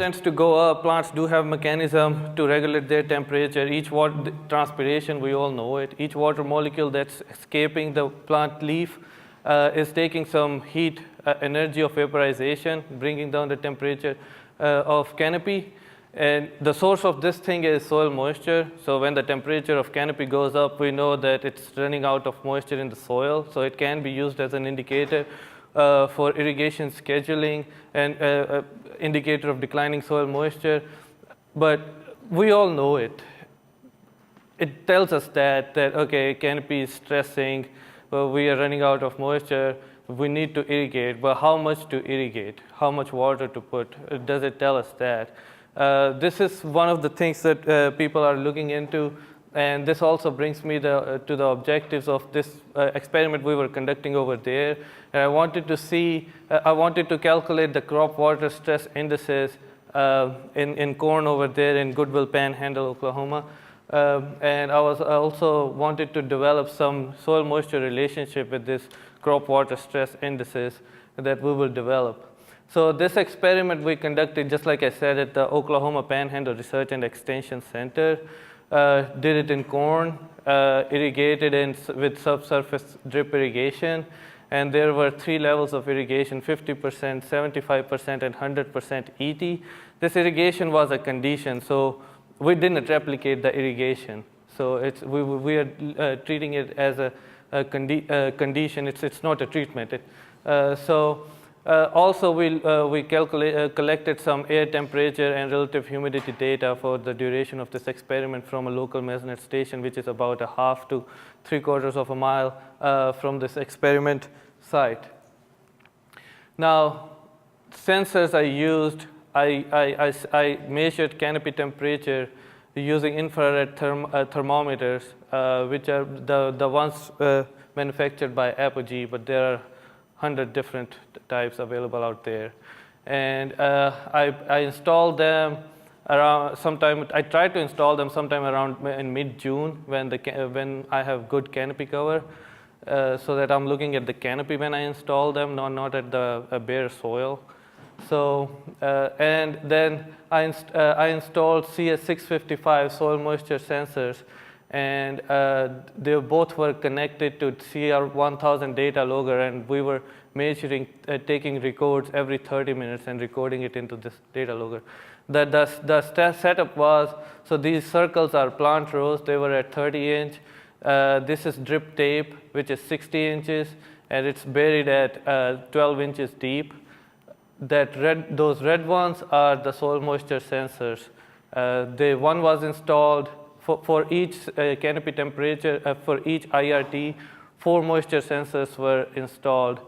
tends to go up. Plants do have mechanism to regulate their temperature. Each water transpiration, we all know it. Each water molecule that's escaping the plant leaf is taking some heat energy of vaporization, bringing down the temperature of canopy. And the source of this thing is soil moisture. So when the temperature of canopy goes up, we know that it's running out of moisture in the soil. So it can be used as an indicator for irrigation scheduling and indicator of declining soil moisture. But we all know it. It tells us that okay, canopy is stressing, we are running out of moisture, we need to irrigate, but how much to irrigate? How much water to put? Does it tell us that? This is one of the things that people are looking into, and this also brings me to the objectives of this experiment we were conducting over there. And I wanted to calculate the crop water stress indices in corn over there in Goodwill Panhandle, Oklahoma. And I also wanted to develop some soil moisture relationship with this crop water stress indices that we will develop. So this experiment we conducted, just like I said, at the Oklahoma Panhandle Research and Extension Center. Did it in corn, irrigated with subsurface drip irrigation. And there were 3 levels of irrigation, 50%, 75%, and 100% ET. This irrigation was a condition, so we didn't replicate the irrigation. So we are treating it as a condition. It's not a treatment. Also, we collected some air temperature and relative humidity data for the duration of this experiment from a local measurement station, which is about a half to 3/4 of a mile from this experiment site. Now, sensors I used, I measured canopy temperature using infrared thermometers, which are the ones manufactured by Apogee, but there are 100 different types available out there. And I installed them around sometime. I tried to install them sometime around in mid-June when I have good canopy cover, so that I'm looking at the canopy when I install them, not at the bare soil. So and then I installed CS655 soil moisture sensors, and they both were connected to CR1000 data logger, and we were measuring, taking records every 30 minutes and recording it into this data logger. The setup was, so these circles are plant rows. They were at 30 inch. This is drip tape, which is 60 inches, and it's buried at 12 inches deep. Those red ones are the soil moisture sensors. One was installed for each canopy temperature, for each IRT, 4 moisture sensors were installed.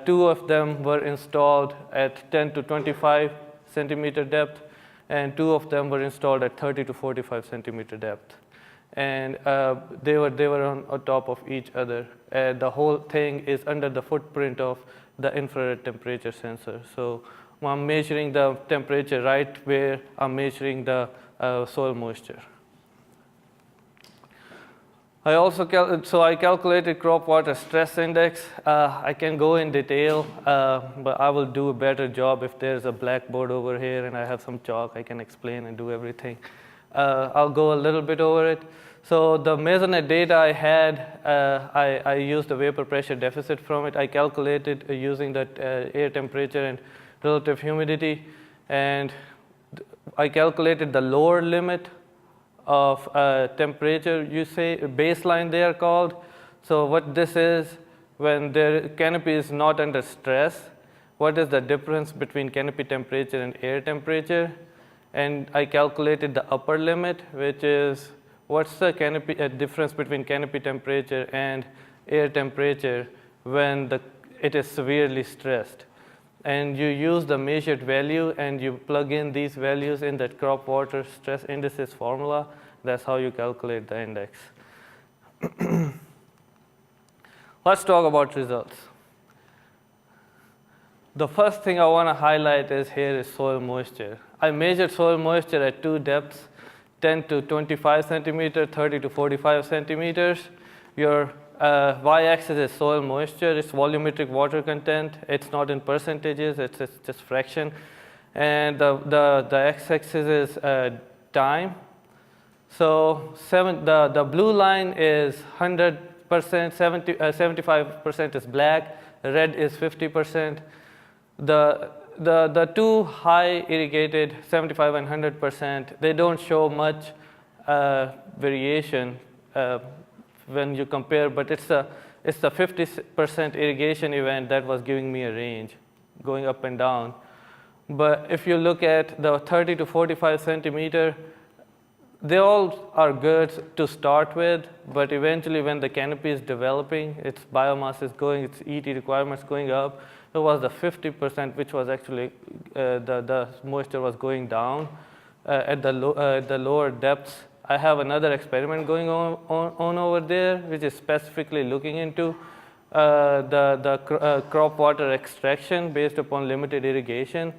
2 of them were installed at 10 to 25 centimeter depth, and 2 of them were installed at 30 to 45 centimeter depth. And they were on top of each other. The whole thing is under the footprint of the infrared temperature sensor. So I'm measuring the temperature right where I'm measuring the soil moisture. I calculated crop water stress index. I can go in detail, but I will do a better job if there's a blackboard over here and I have some chalk. I can explain and do everything. I'll go a little bit over it. So the measurement data I had, I used the vapor pressure deficit from it. I calculated using the air temperature and relative humidity, and I calculated the lower limit of temperature, you say, baseline they are called. So what this is, when the canopy is not under stress, what is the difference between canopy temperature and air temperature? And I calculated the upper limit, which is what's the difference between canopy temperature and air temperature when it is severely stressed. And you use the measured value and you plug in these values in that crop water stress indices formula. That's how you calculate the index. Let's talk about results. The first thing I want to highlight is soil moisture. I measured soil moisture at 2 depths, 10 to 25 centimeters, 30 to 45 centimeters. Your y-axis is soil moisture. It's volumetric water content. It's not in percentages. It's just fraction. And the x-axis is time. So the blue line is 100%, 75% is black, red is 50%. The two high irrigated, 75 and 100%, they don't show much variation when you compare, but it's the 50% irrigation event that was giving me a range, going up and down. But if you look at the 30 to 45 centimeter, they all are good to start with, but eventually when the canopy is developing, its biomass is going, its ET requirements going up, it was the 50%, which was actually the moisture was going down at the lower depths. I have another experiment going on over there, which is specifically looking into the crop water extraction based upon limited irrigation.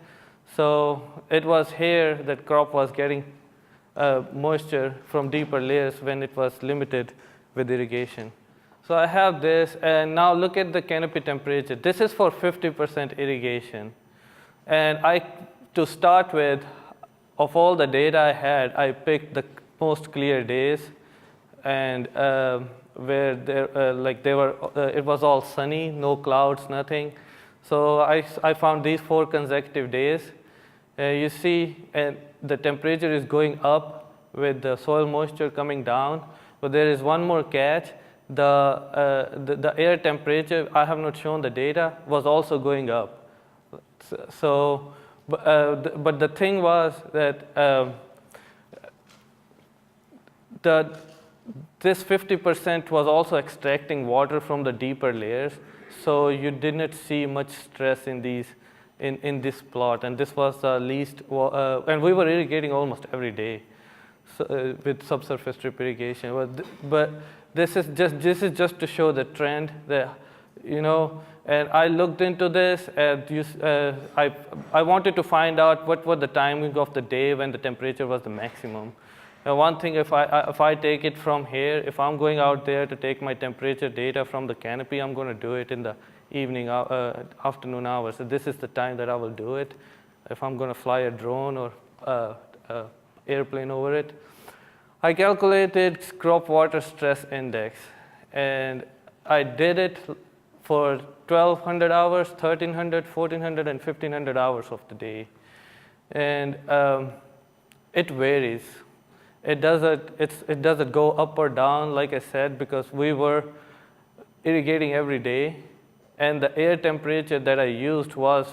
So it was here that crop was getting moisture from deeper layers when it was limited with irrigation. So I have this, and now look at the canopy temperature. This is for 50% irrigation. And to start with, of all the data I had, I picked the most clear days, and where it was all sunny, no clouds, nothing. So I found these 4 consecutive days. You see, the temperature is going up with the soil moisture coming down, but there is one more catch. The air temperature, I have not shown the data, was also going up. So, but the thing was that this 50% was also extracting water from the deeper layers, so you did not see much stress in these in this plot, and this was the least. And we were irrigating almost every day, so, with subsurface drip irrigation. But this is just to show the trend that, you know. And I looked into this, and I wanted to find out what was the timing of the day when the temperature was the maximum. Now, one thing, if I take it from here, if I'm going out there to take my temperature data from the canopy, I'm going to do it in the evening, afternoon hours. So this is the time that I will do it. If I'm going to fly a drone or airplane over it, I calculated crop water stress index, and I did it for 1,200 hours, 1,300, 1,400, and 1,500 hours of the day, and it varies. It doesn't go up or down, like I said, because we were irrigating every day, and the air temperature that I used was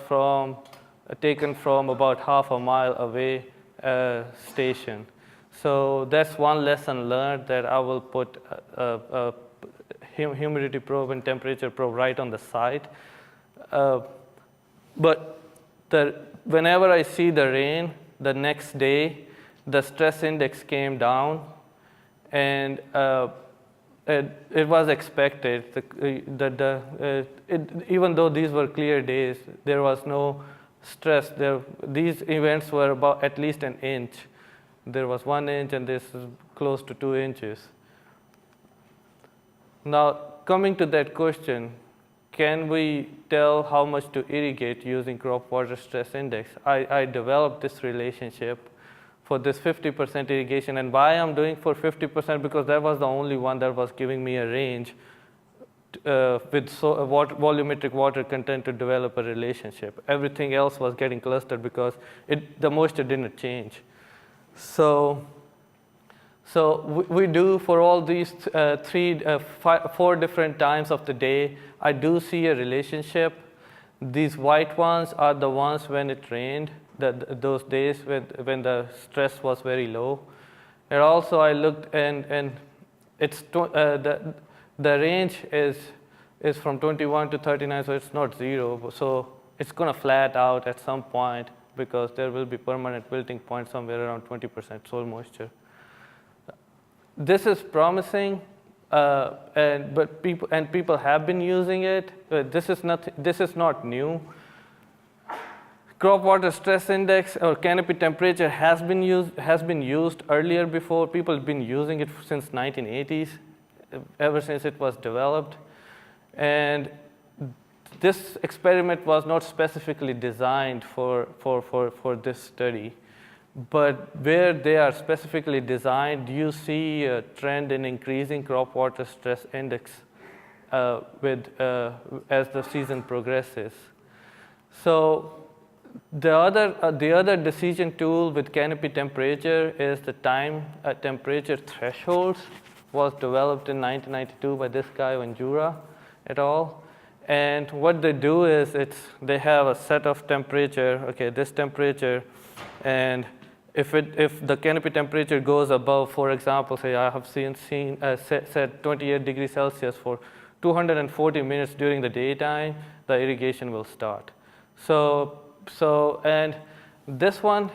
taken from about half a mile away station. So that's one lesson learned, that I will put a humidity probe and temperature probe right on the site. But whenever I see the rain, the next day, the stress index came down, and it was expected. Even though these were clear days, there was no stress. These events were about at least an inch. There was 1 inch, and this is close to 2 inches. Now, coming to that question, can we tell how much to irrigate using crop water stress index? I developed this relationship for this 50% irrigation, and why I'm doing for 50%, because that was the only one that was giving me a range with volumetric water content to develop a relationship. Everything else was getting clustered because the moisture didn't change. So we do for all these 4 different times of the day, I do see a relationship. These white ones are the ones when it rained, those days when the stress was very low. And also I looked, and it's the range is from 21 to 39, so it's not 0. So it's going to flat out at some point, because there will be permanent wilting point somewhere around 20% soil moisture. This is promising, but people have been using it. This is not new. Crop water stress index or canopy temperature has been used earlier before. People have been using it since 1980s, ever since it was developed, and this experiment was not specifically designed for this study, but where they are specifically designed, you see a trend in increasing crop water stress index as the season progresses. So the other decision tool with Canopy Temperature is the time temperature thresholds. Was developed in 1992 by this guy, Vanjura et al. And what they do is they have a set of temperature, okay, this temperature, and if the canopy temperature goes above, for example, say I have set 28 degrees Celsius for 240 minutes during the daytime, the irrigation will start. And this one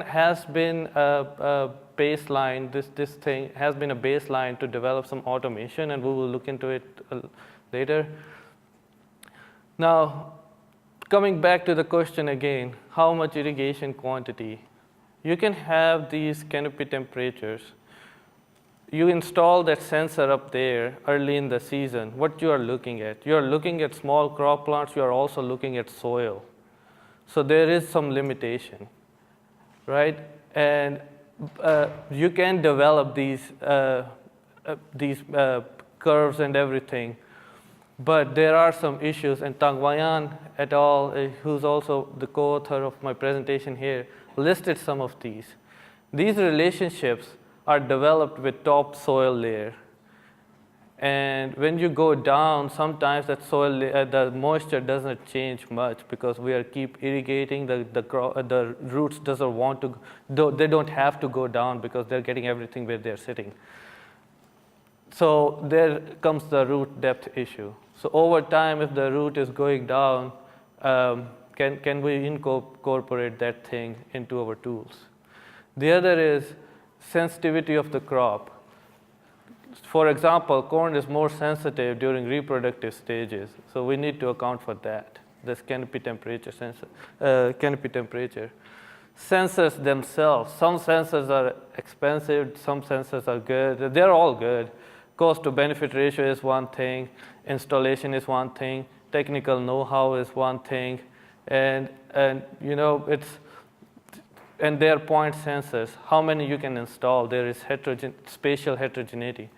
has been a baseline. This thing has been a baseline to develop some automation, and we will look into it later. Now, coming back to the question again, how much irrigation quantity? You can have these canopy temperatures. You install that sensor up there early in the season. What you are looking at? You are looking at small crop plants. You are also looking at soil. So there is some limitation, right? And you can develop these curves and everything, but there are some issues. And Tangwayan et al., who's also the co-author of my presentation here, listed some of these. These relationships are developed with top soil layer. And when you go down, sometimes that soil, the moisture doesn't change much because we keep irrigating. The roots doesn't want to, they don't have to go down because they're getting everything where they're sitting. So there comes the root depth issue. So over time, if the root is going down, can we incorporate that thing into our tools? The other is sensitivity of the crop. For example, corn is more sensitive during reproductive stages, so we need to account for that. This canopy temperature canopy temperature. Sensors themselves, some sensors are expensive, some sensors are good. They're all good. Cost to benefit ratio is one thing, installation is one thing, technical know-how is one thing, and you know and they're point sensors. How many you can install? There is spatial heterogeneity.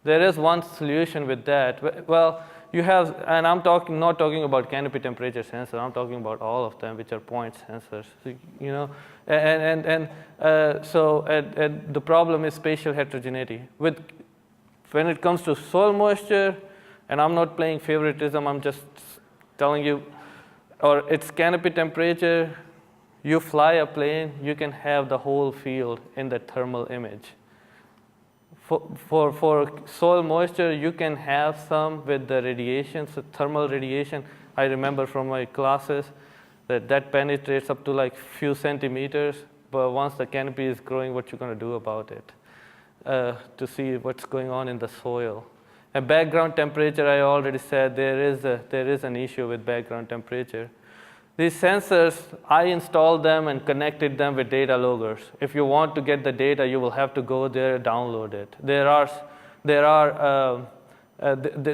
There is one solution with that. Well, you have, and I'm not talking about canopy temperature sensor. I'm talking about all of them, which are point sensors. You know, and the problem is spatial heterogeneity. When it comes to soil moisture, and I'm not playing favoritism. I'm just telling you, or it's canopy temperature. You fly a plane, you can have the whole field in the thermal image. For soil moisture, you can have some with the radiation, so thermal radiation. I remember from my classes that penetrates up to like few centimeters, but once the canopy is growing, what you're going to do about it to see what's going on in the soil. And background temperature, I already said there is an issue with background temperature. These sensors, I installed them and connected them with data loggers. If you want to get the data, you will have to go there and download it.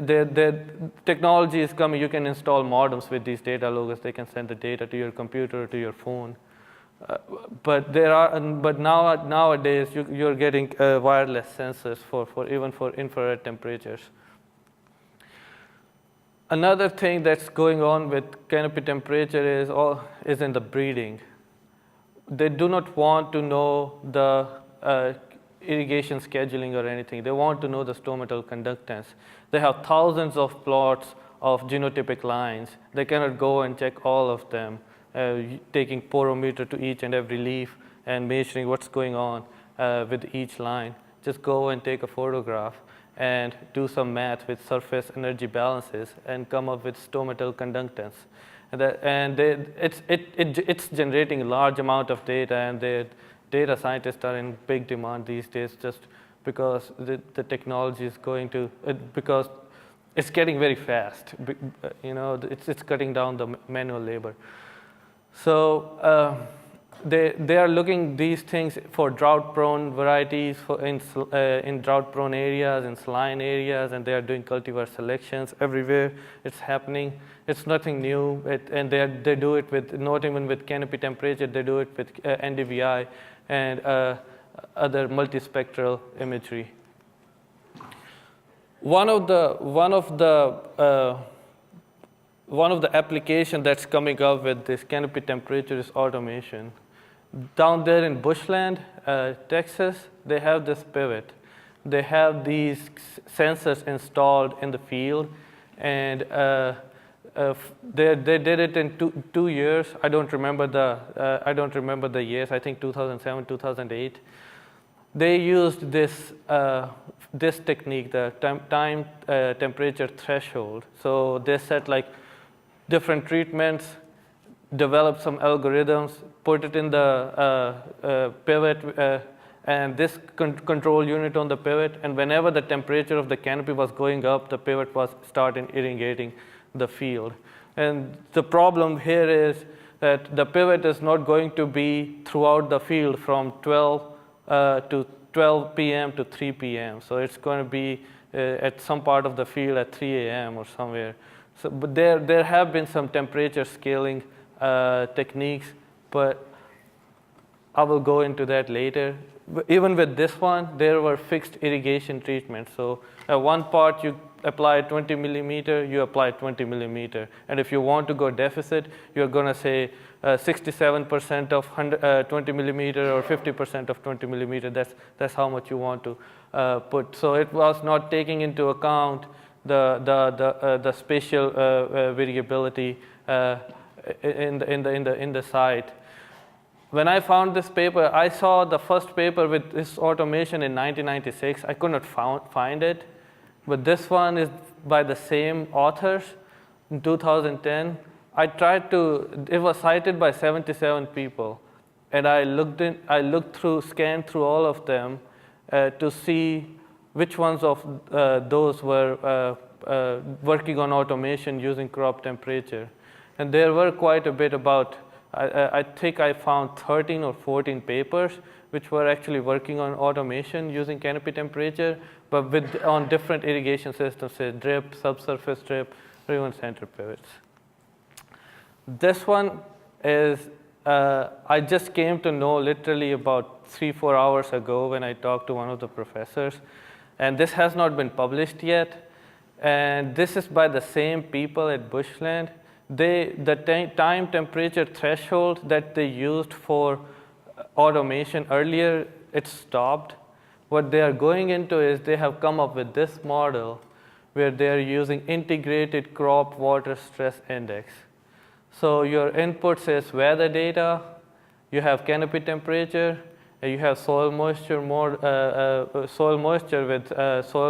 The technology is coming. You can install modems with these data loggers. They can send the data to your computer or to your phone. But nowadays you're getting wireless sensors even for infrared temperatures. Another thing that's going on with canopy temperature is in the breeding. They do not want to know the irrigation scheduling or anything. They want to know the stomattal conductance. They have thousands of plots of genotypic lines. They cannot go and check all of them, taking porometer to each and every leaf and measuring what's going on with each line. Just go and take a photograph and do some math with surface energy balances and come up with stomattal conductance. It's generating a large amount of data, and the data scientists are in big demand these days just because the technology is because it's getting very fast. You know, it's cutting down the manual labor. So they are looking these things for drought-prone varieties in drought-prone areas, in saline areas, and they are doing cultivar selections everywhere. It's happening. It's nothing new, and they do it with not even with canopy temperature. They do it with NDVI and other multispectral imagery. One of the applications that's coming up with this canopy temperature is automation. Down there in bushland, Texas, they have this pivot. They have these sensors installed in the field, and they did it in 2 years. I don't remember the years. I think 2007, 2008. They used this technique, the time temperature threshold. So they set like different treatments, develop some algorithms, put it in the pivot, and this control unit on the pivot. And whenever the temperature of the canopy was going up, the pivot was starting irrigating the field. And the problem here is that the pivot is not going to be throughout the field from 12 p.m. to 3 p.m. So it's going to be at some part of the field at 3 a.m. or somewhere. So, but there have been some temperature scaling techniques, but I will go into that later. Even with this one, there were fixed irrigation treatments. So one part you apply 20 millimeter, you apply 20 millimeter. And if you want to go deficit, you're going to say 67% of 20 millimeter or 50% of 20 millimeter. That's how much you want to put. So it was not taking into account the spatial variability in the site. When I found this paper, I saw the first paper with this automation in 1996. I could not find it, but this one is by the same authors in 2010. I tried to. It was cited by 77 people, and I scanned through all of them to see which ones of those were working on automation using crop temperature, and there were quite a bit about. I think I found 13 or 14 papers which were actually working on automation using canopy temperature, but on different irrigation systems, say drip, subsurface drip, or even center pivots. This one is, I just came to know literally about 3-4 hours ago when I talked to one of the professors, and this has not been published yet, and this is by the same people at Bushland. The time temperature threshold that they used for automation earlier, it stopped. What they are going into is they have come up with this model where they are using integrated crop water stress index. So your input says weather data, you have canopy temperature, and you have soil moisture with soil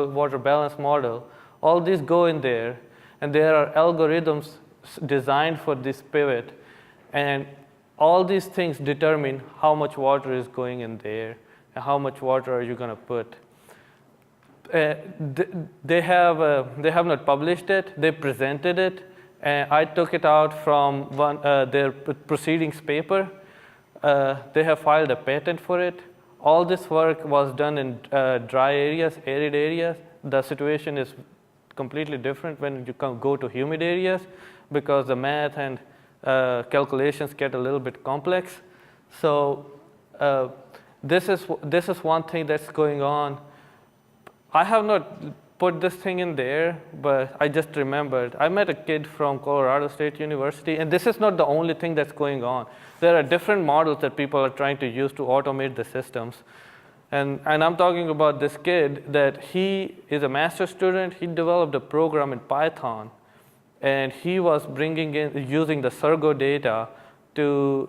water balance model. All these go in there, and there are algorithms designed for this pivot, and all these things determine how much water is going in there and how much water are you going to put. They have not published it. They presented it, and I took it out from their proceedings paper. They have filed a patent for it. All this work was done in dry areas, arid areas. The situation is completely different when you go to humid areas, because the math and calculations get a little bit complex. So this is one thing that's going on. I have not put this thing in there, but I just remembered. I met a kid from Colorado State University, and this is not the only thing that's going on. There are different models that people are trying to use to automate the systems. And I'm talking about this kid that he is a master's student. He developed a program in Python, and he was using the Sergo data to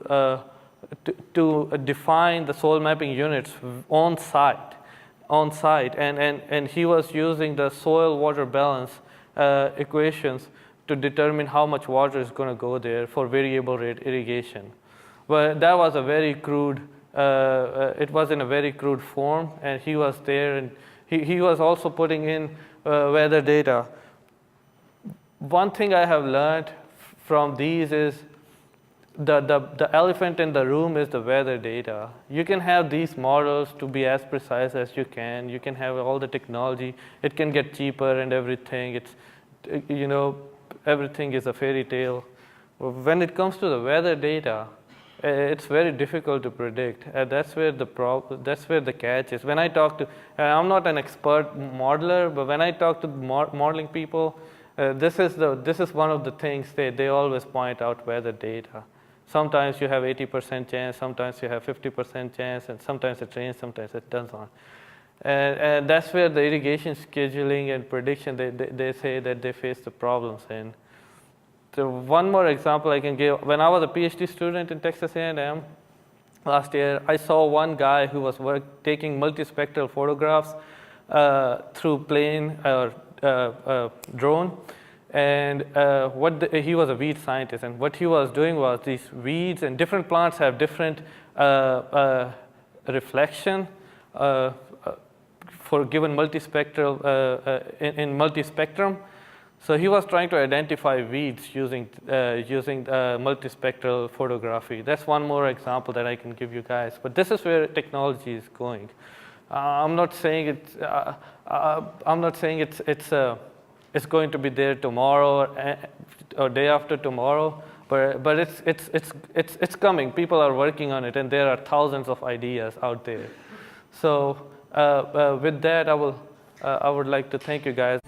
define the soil mapping units on site, and he was using the soil water balance equations to determine how much water is going to go there for variable rate irrigation. But that was a very crude. It was in a very crude form, and he was there, and he was also putting in weather data. One thing I have learned from these is the elephant in the room is the weather data. You can have these models to be as precise as you can. You can have all the technology. It can get cheaper and everything. It's, everything is a fairy tale. When it comes to the weather data, it's very difficult to predict. That's where the catch is. When I talk to, I'm not an expert modeler, but when I talk to modeling people, this is one of the things they always point out weather data. Sometimes you have 80% chance, sometimes you have 50% chance, and sometimes it rains, sometimes it doesn't. And that's where the irrigation scheduling and prediction, they say that they face the problems in. So one more example I can give, when I was a PhD student in Texas A&M last year, I saw one guy who was taking multispectral photographs through plane or drone. And he was a weed scientist, and what he was doing was these weeds and different plants have different reflection for given multispectral in multispectrum. So he was trying to identify weeds using multispectral photography. That's one more example that I can give you guys. But this is where technology is going. I'm not saying it's going to be there tomorrow or day after tomorrow, but it's coming. People are working on it, and there are thousands of ideas out there. So with that, I would like to thank you guys.